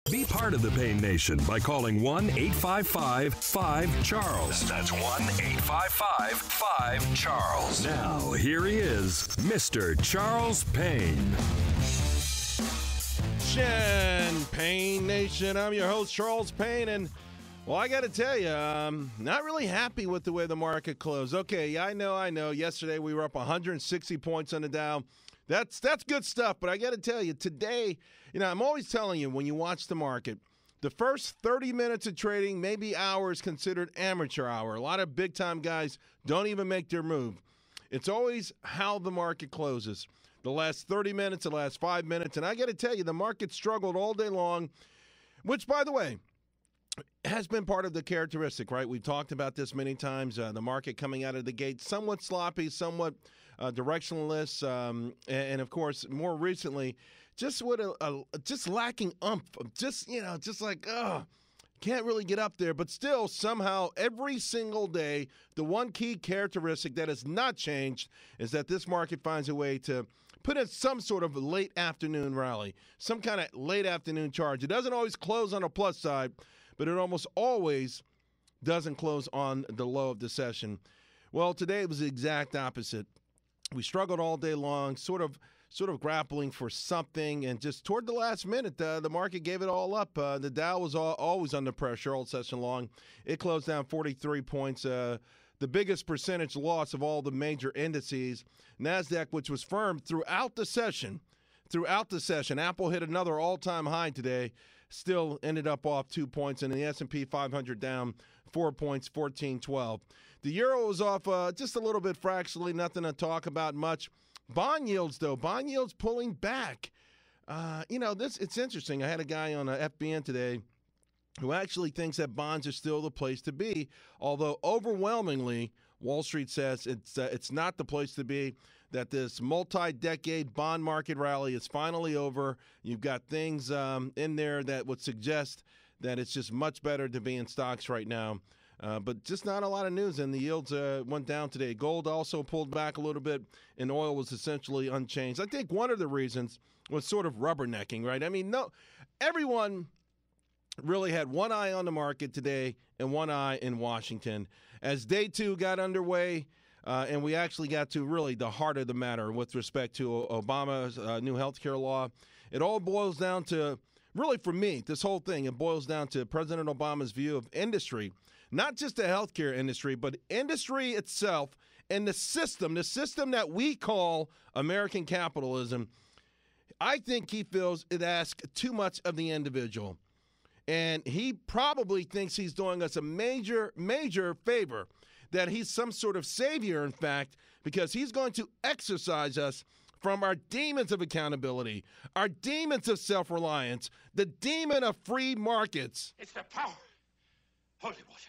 Be part of the Payne Nation by calling 1-855-5-CHARLES. That's 1-855-5-CHARLES. Now, here he is, Mr. Charles Payne. Payne Nation, I'm your host, Charles Payne, and, well, I got to tell you, I'm not really happy with the way the market closed. Okay, I know. Yesterday we were up 160 points on the Dow. That's good stuff, but I got to tell you, today, I'm always telling you, when you watch the market, the first 30 minutes of trading, maybe hour, is considered amateur hour. A lot of big-time guys don't even make their move. It's always how the market closes. The last 30 minutes, the last 5 minutes, and I got to tell you, the market struggled all day long, which, by the way, has been part of the characteristic, right? We've talked about this many times. The market coming out of the gate somewhat sloppy, somewhat directionless, and of course, more recently, just with just lacking oomph. Just like, can't really get up there. But still, somehow, every single day, the one key characteristic that has not changed is that this market finds a way to put in some sort of late afternoon rally, some kind of late afternoon charge. It doesn't always close on the plus side, but it almost always doesn't close on the low of the session. Well, today it was the exact opposite. We struggled all day long, sort of grappling for something, and just toward the last minute, the market gave it all up. The Dow was always under pressure all session long. It closed down 43 points, the biggest percentage loss of all the major indices. NASDAQ, which was firm throughout the session, Apple hit another all-time high today, still ended up off 2 points, and the S&P 500 down 4 points, 14.12. The euro was off just a little bit fractionally, nothing to talk about much. Bond yields, though, pulling back. It's interesting. I had a guy on FBN today who actually thinks that bonds are still the place to be, although overwhelmingly Wall Street says it's not the place to be, that this multi-decade bond market rally is finally over. You've got things in there that would suggest that it's just much better to be in stocks right now. But just not a lot of news, and the yields went down today. Gold also pulled back a little bit, and oil was essentially unchanged. I think one of the reasons was sort of rubbernecking, right? I mean, everyone really had one eye on the market today and one eye in Washington. As day two got underway, and we actually got to really the heart of the matter with respect to Obama's new health care law, it all boils down to, really for me, this whole thing, it boils down to President Obama's view of industry. Not just the healthcare industry, but industry itself and the system that we call American capitalism. I think he feels it asks too much of the individual. And he probably thinks he's doing us a major, major favor, that he's some sort of savior, in fact, because he's going to exorcise us from our demons of accountability, our demons of self-reliance, the demon of free markets. It's the power. Holy water.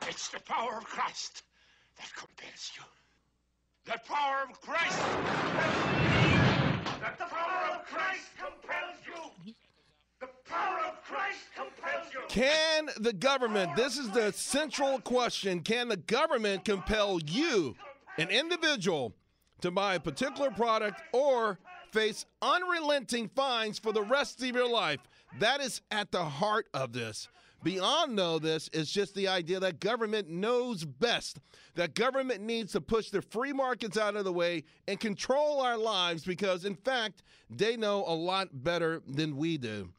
It's the power of Christ that compels you. The power of Christ. The power of Christ compels you. The power of Christ compels you. Can the government, this is the central question, can the government compel you, an individual, to buy a particular product or face unrelenting fines for the rest of your life? That is at the heart of this. Beyond, though, this is just the idea that government knows best, that government needs to push the free markets out of the way and control our lives because, in fact, they know a lot better than we do.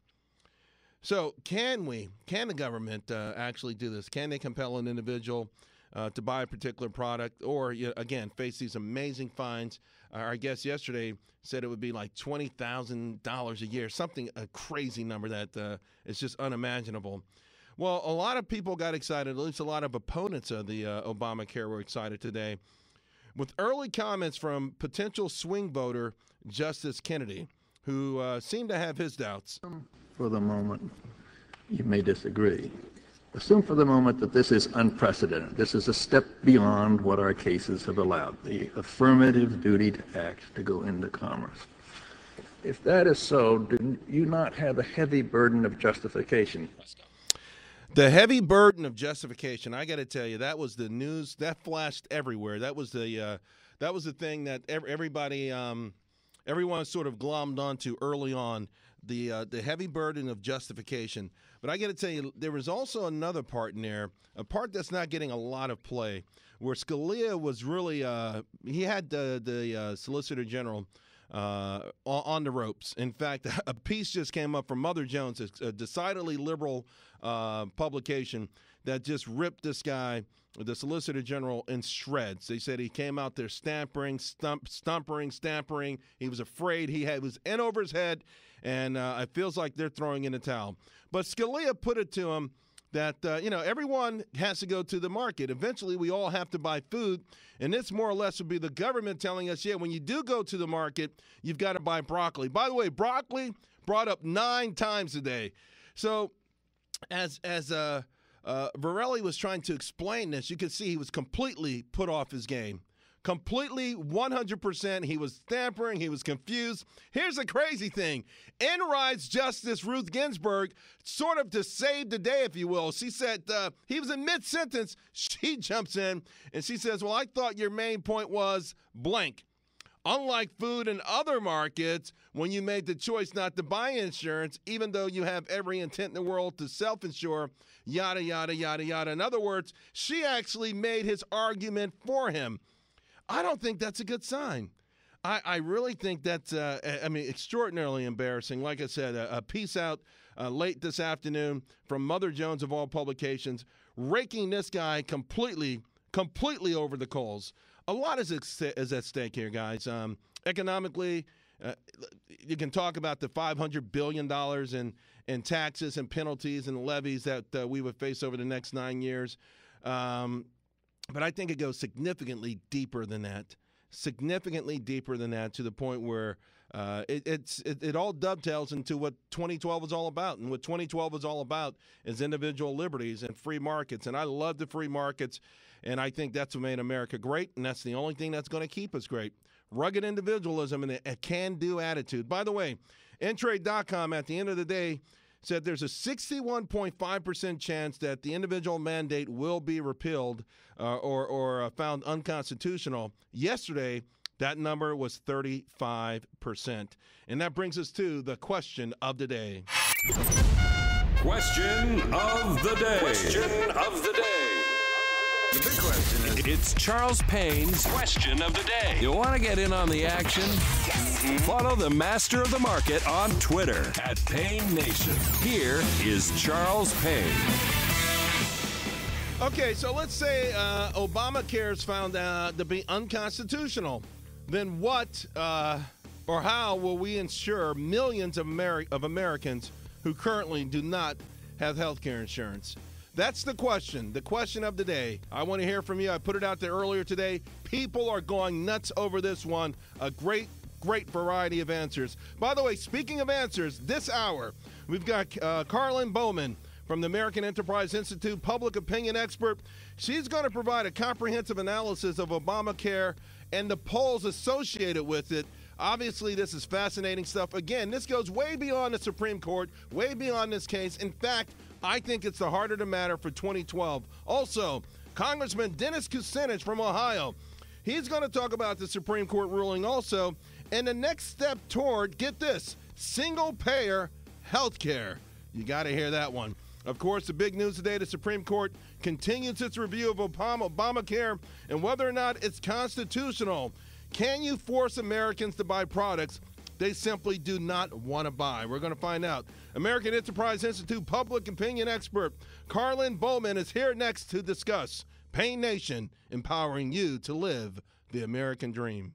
So can the government actually do this? Can they compel an individual to buy a particular product or, again, face these amazing fines? Our guest yesterday said it would be like $20,000 a year, a crazy number that is just unimaginable. Well, a lot of people got excited, at least a lot of opponents of the Obamacare were excited today, with early comments from potential swing voter Justice Kennedy, who seemed to have his doubts. For the moment, you may disagree. Assume for the moment that this is unprecedented. This is a step beyond what our cases have allowed, the affirmative duty to act to go into commerce. If that is so, do you not have a heavy burden of justification? The heavy burden of justification, I got to tell you, that was the news that flashed everywhere. That was the thing that everybody everyone sort of glommed onto early on, the heavy burden of justification. But I got to tell you, there was also another part in there, a part that's not getting a lot of play, where Scalia was really he had the Solicitor General on the ropes. In fact, a piece just came up from Mother Jones, a decidedly liberal publication, that just ripped this guy, the Solicitor General, in shreds. They said he came out there stampering. He was afraid. He was in over his head, and it feels like they're throwing in the towel. But Scalia put it to him that, everyone has to go to the market. Eventually, we all have to buy food, and this more or less would be the government telling us, when you do go to the market, you've got to buy broccoli. By the way, broccoli brought up 9 times today. So as Varelli was trying to explain this, you could see he was completely put off his game. Completely, 100%. He was stampering. He was confused. Here's the crazy thing. In rides Justice Ruth Ginsburg, sort of to save the day, if you will. She said, he was in mid-sentence. She jumps in, and she says, well, I thought your main point was blank. Unlike food and other markets, when you made the choice not to buy insurance, even though you have every intent in the world to self-insure, yada, yada, yada, yada. In other words, she actually made his argument for him. I don't think that's a good sign. I really think that's, extraordinarily embarrassing. Like I said, a piece out late this afternoon from Mother Jones of all publications, raking this guy completely over the coals. A lot is at stake here, guys. Economically, you can talk about the $500 billion in taxes and penalties and levies that we would face over the next 9 years. But I think it goes significantly deeper than that, to the point where it all dovetails into what 2012 is all about. And what 2012 is all about is individual liberties and free markets. And I love the free markets, and I think that's what made America great, and that's the only thing that's going to keep us great. Rugged individualism and a can-do attitude. By the way, Intrade.com at the end of the day said there's a 61.5% chance that the individual mandate will be repealed or found unconstitutional. Yesterday, that number was 35%. And that brings us to the question of the day. Question of the day. The big question is, It's Charles Payne's Question of the Day. You want to get in on the action? Follow the master of the market on Twitter at Payne Nation. Here is Charles Payne. Okay, so let's say Obamacare is found to be unconstitutional. Then what or how will we insure millions of Americans who currently do not have health care insurance? That's the question of the day. I want to hear from you. I put it out there earlier today. People are going nuts over this one. A great variety of answers. By the way, speaking of answers, this hour, we've got Carlin Bowman from the American Enterprise Institute, public opinion expert. She's going to provide a comprehensive analysis of Obamacare and the polls associated with it. Obviously, this is fascinating stuff. Again, this goes way beyond the Supreme Court, way beyond this case. In fact, I think it's the heart of the matter for 2012. Also, Congressman Dennis Kucinich from Ohio, he's going to talk about the Supreme Court ruling also, and the next step toward, get this, single-payer health care. You got to hear that one. Of course, the big news today, the Supreme Court continues its review of Obamacare and whether or not it's constitutional. Can you force Americans to buy products they simply do not want to buy? We're going to find out. American Enterprise Institute public opinion expert Carlin Bowman is here next to discuss Payne Nation, empowering you to live the American dream.